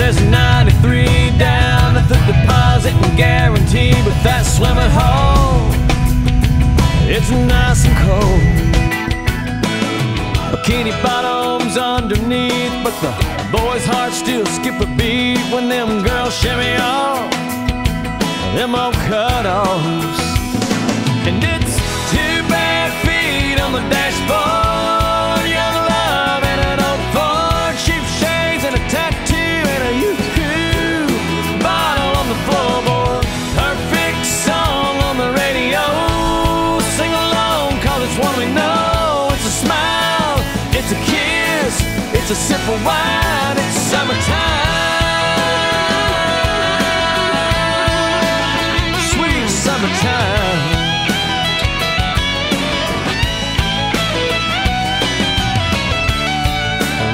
says 93 down at the deposit and guarantee, but that swimming hole, it's nice and cold. Bikini bottoms underneath, but the boys' hearts still skip a beat when them girls shimmy off them old cutoffs. And it's two bare feet on the dashboard, young love and an old Ford, cheap shades and a tattoo and a yoo-hoo bottle on the floorboard. Perfect song on the radio, sing along cause it's one we know. It's a smile, it's a kiss, it's a sip of wine, it's summertime, sweet summertime.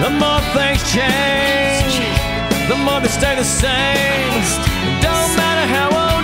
The more things change, the more they stay the same. Don't matter how old